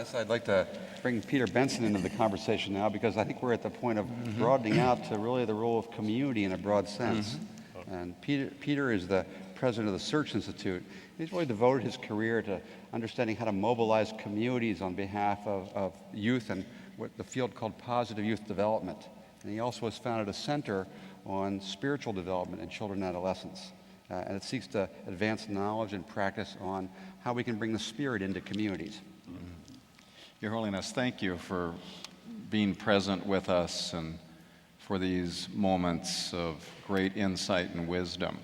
this. I'd like to bring Peter Benson into the conversation now because I think we're at the point of broadening out to really the role of community in a broad sense. And Peter is the president of the Search Institute. He's really devoted his career to understanding how to mobilize communities on behalf of youth and what the field called positive youth development. And he also has founded a center on spiritual development in children and adolescents. And it seeks to advance knowledge and practice on how we can bring the spirit into communities. Your Holiness, thank you for being present with us and for these moments of great insight and wisdom.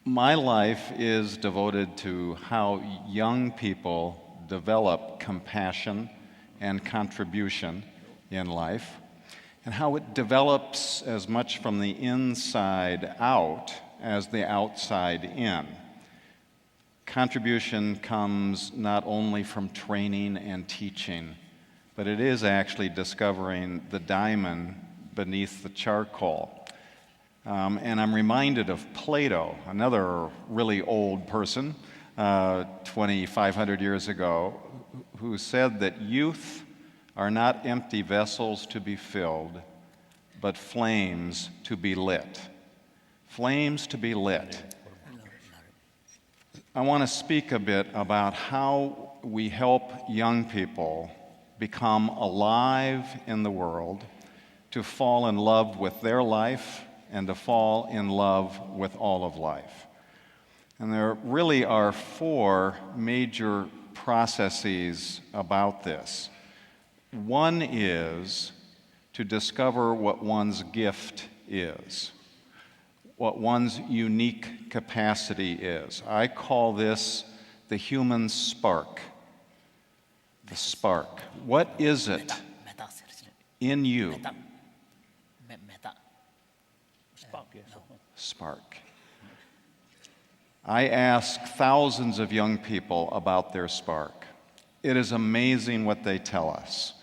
My life is devoted to how young people develop compassion and contribution in life, and how it develops as much from the inside out as the outside in. Contribution comes not only from training and teaching, but it is actually discovering the diamond beneath the charcoal. And I'm reminded of Plato, another really old person, 2,500 years ago, who said that youth are not empty vessels to be filled, but flames to be lit. Flames to be lit. I want to speak a bit about how we help young people become alive in the world, to fall in love with their life and to fall in love with all of life. And there really are four major processes about this. One is to discover what one's gift is, what one's unique capacity is. I call this the human spark. The spark. What is it in you? Spark. I ask thousands of young people about their spark. It is amazing what they tell us.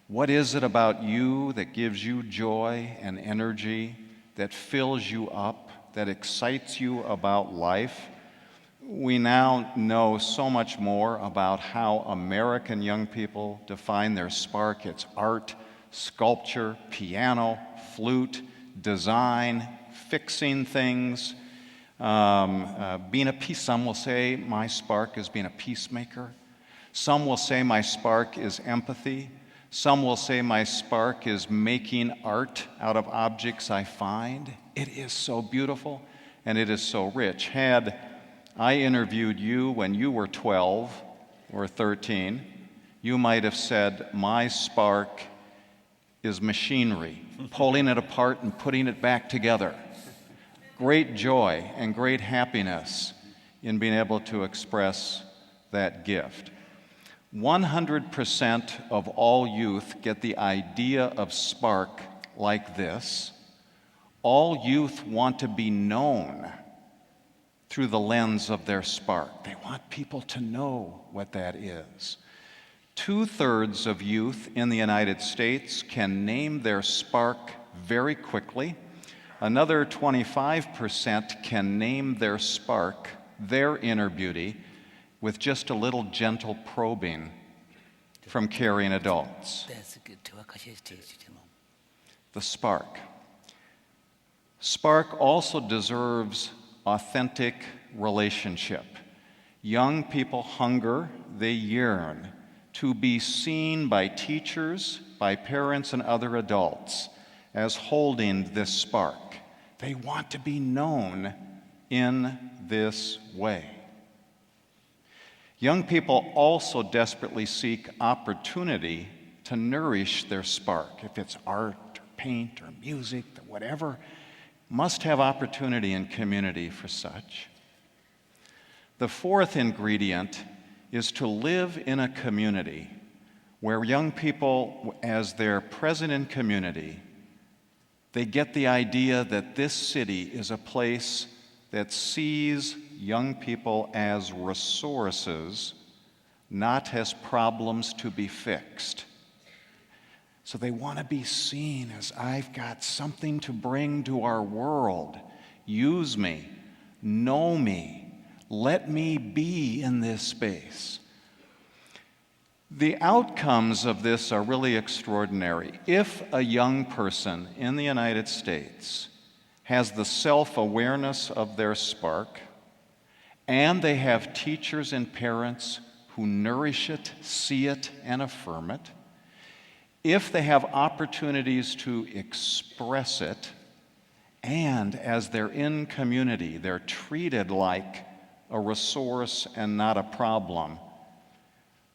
What is it about you that gives you joy and energy, that fills you up, that excites you about life? We now know so much more about how American young people define their spark. It's art, sculpture, piano, flute, design, fixing things, being a peace. Some will say my spark is being a peacemaker. Some will say my spark is empathy. Some will say my spark is making art out of objects I find. It is so beautiful and it is so rich. Had I interviewed you when you were 12 or 13, you might have said, my spark is machinery, pulling it apart and putting it back together. Great joy and great happiness in being able to express that gift. 100% of all youth get the idea of spark like this. All youth want to be known through the lens of their spark. They want people to know what that is. 2/3 of youth in the United States can name their spark very quickly. Another 25% can name their spark, their inner beauty, with just a little gentle probing from caring adults. The spark. Spark also deserves authentic relationship. Young people hunger, they yearn to be seen by teachers, by parents, and other adults as holding this spark. They want to be known in this way. Young people also desperately seek opportunity to nourish their spark. If it's art or paint or music or whatever, must have opportunity in community for such. The fourth ingredient is to live in a community where young people, as they're present in community, they get the idea that this city is a place that sees young people as resources, not as problems to be fixed. So they want to be seen as, I've got something to bring to our world. Use me, know me, let me be in this space. The outcomes of this are really extraordinary. If a young person in the United States has the self-awareness of their spark, and they have teachers and parents who nourish it, see it, and affirm it, if they have opportunities to express it, and as they're in community, they're treated like a resource and not a problem,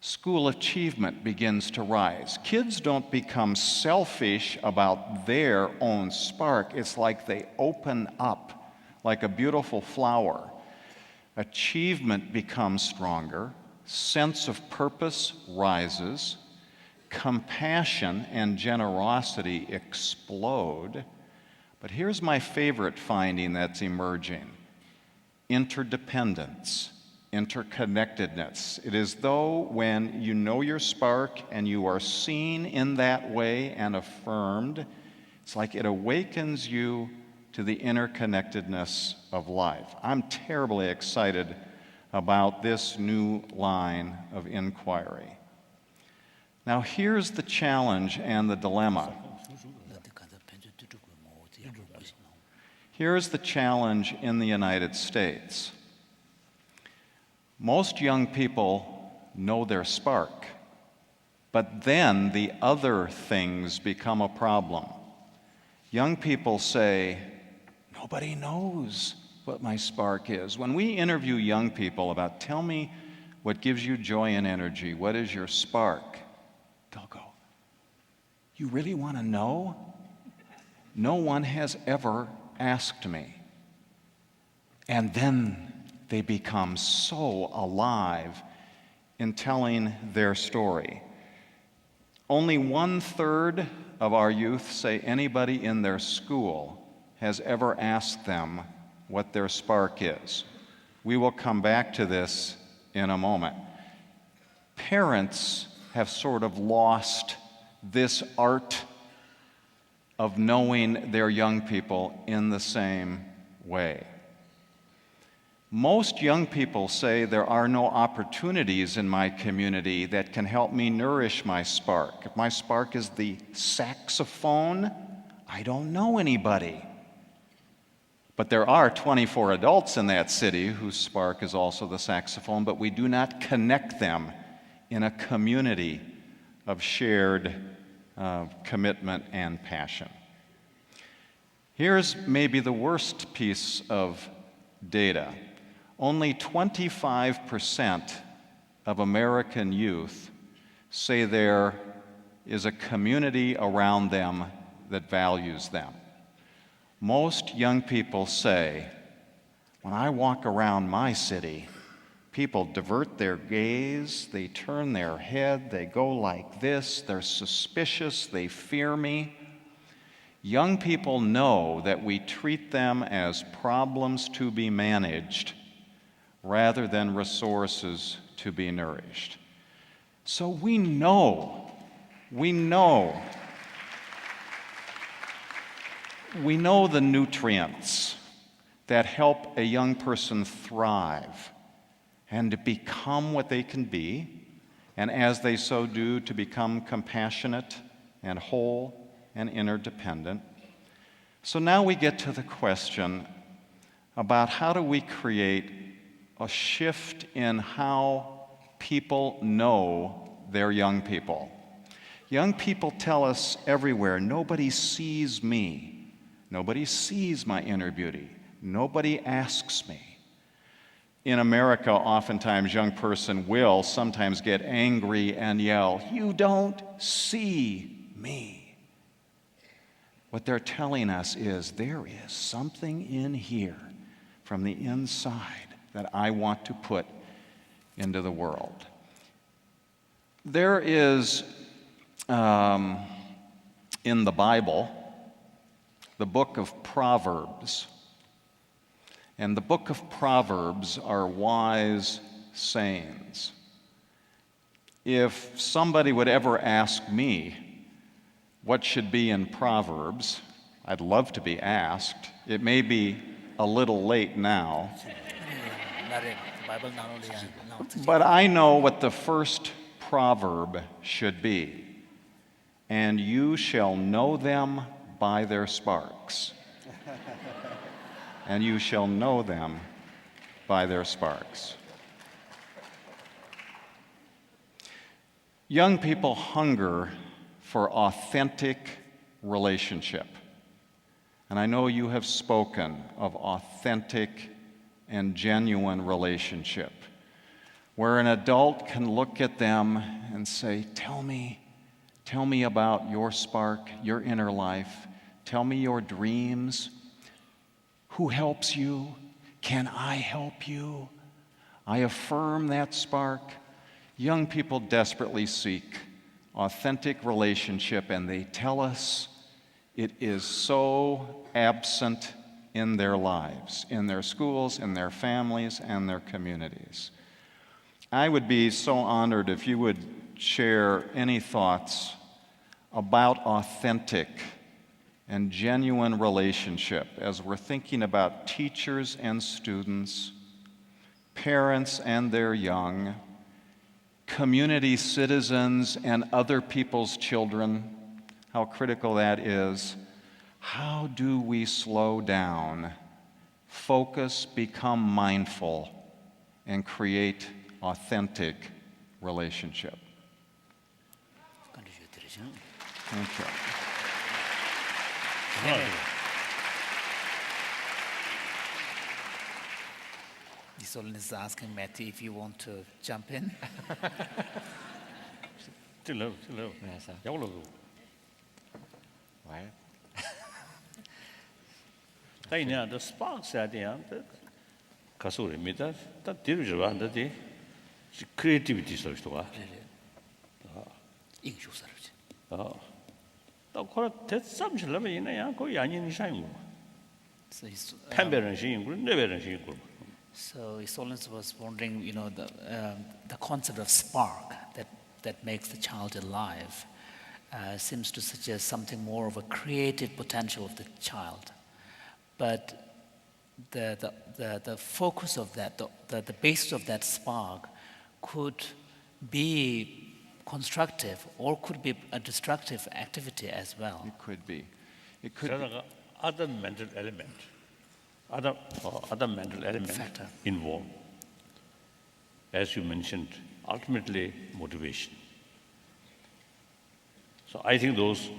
school achievement begins to rise. Kids don't become selfish about their own spark. It's like they open up like a beautiful flower. Achievement becomes stronger, sense of purpose rises, compassion and generosity explode. But here's my favorite finding that's emerging: interdependence, interconnectedness. It is though when you know your spark and you are seen in that way and affirmed, it's like it awakens you to the interconnectedness of life. I'm terribly excited about this new line of inquiry. Now, here's the challenge and the dilemma. Here's the challenge in the United States. Most young people know their spark, but then the other things become a problem. Young people say, "Nobody knows what my spark is." When we interview young people about, "Tell me what gives you joy and energy, what is your spark?" they'll go, "You really want to know? No one has ever asked me." And then they become so alive in telling their story. Only 1/3 of our youth say anybody in their school has ever asked them what their spark is. We will come back to this in a moment. Parents have sort of lost this art of knowing their young people in the same way. Most young people say there are no opportunities in my community that can help me nourish my spark. If my spark is the saxophone, I don't know anybody. But there are 24 adults in that city whose spark is also the saxophone, but we do not connect them in a community of shared commitment and passion. Here's maybe the worst piece of data. Only 25% of American youth say there is a community around them that values them. Most young people say, "When I walk around my city, people divert their gaze, they turn their head, they go like this, they're suspicious, they fear me." Young people know that we treat them as problems to be managed rather than resources to be nourished. So we know the nutrients that help a young person thrive and to become what they can be, and as they so do, to become compassionate and whole and interdependent. So now we get to the question about how do we create a shift in how people know their young people. Young people tell us everywhere, "Nobody sees me. Nobody sees my inner beauty. Nobody asks me." In America, oftentimes, young person will sometimes get angry and yell, "You don't see me." What they're telling us is there is something in here from the inside that I want to put into the world. There is, in the Bible, the book of Proverbs. And the book of Proverbs are wise sayings. If somebody would ever ask me what should be in Proverbs, I'd love to be asked. It may be a little late now, but I know what the first proverb should be, and you shall know them by their sparks. And you shall know them by their sparks. Young people hunger for authentic relationship. And I know you have spoken of authentic and genuine relationship, where an adult can look at them and say, tell me about your spark, your inner life. Tell me your dreams. Who helps you? Can I help you? I affirm that spark. Young people desperately seek authentic relationship, and they tell us it is so absent in their lives, in their schools, in their families, and their communities. I would be so honored if you would share any thoughts about authentic and genuine relationship as we're thinking about teachers and students, parents and their young, community citizens and other people's children, how critical that is. How do we slow down, focus, become mindful, and create authentic relationship? Thank you. Isolin is asking Matthew if you want to jump in. Hello. Yes, sir. Right. The sparks are there. Kasuri, that did creativity. That's something like So Isolin was wondering, the concept of spark that makes the child alive seems to suggest something more of a creative potential of the child. But the focus of that, the basis of that spark could be constructive or could be a destructive activity as well. It could be. Other mental element. Other mental element Factor. involved. As you mentioned, ultimately motivation. So I think those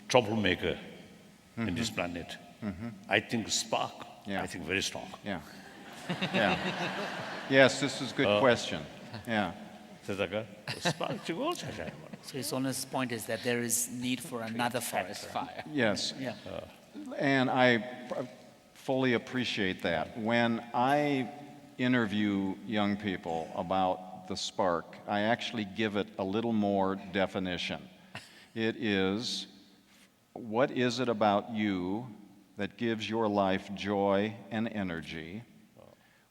troublemaker in this planet, I think spark, I think very strong. Yeah. Yes, this is a good question. Yeah. So Isolin's point is that there is need for another forest fire. Yes. Yeah. And I fully appreciate that. When I interview young people about the spark, I actually give it a little more definition. It is, what is it about you that gives your life joy and energy?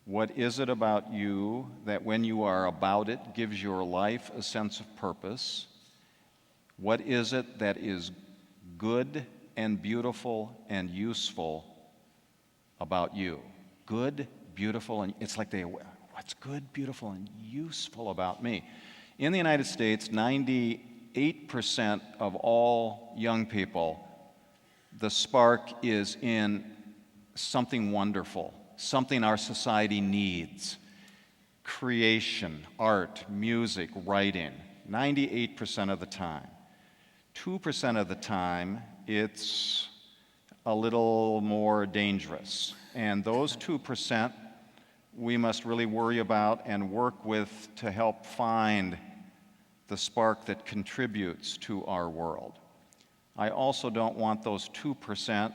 What is it about you that when you are about it gives your life a sense of purpose? What is it that is good and beautiful and useful about you? Good, beautiful, and it's like what's good, beautiful, and useful about me? In the United States, 98% of all young people, the spark is in something wonderful, something our society needs. Creation, art, music, writing, 98% of the time. 2% of the time, it's a little more dangerous. And those 2% we must really worry about and work with to help find the spark that contributes to our world. I also don't want those 2%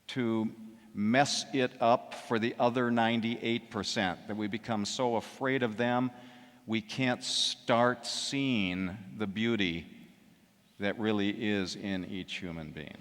to mess it up for the other 98%, that we become so afraid of them we can't start seeing the beauty that really is in each human being.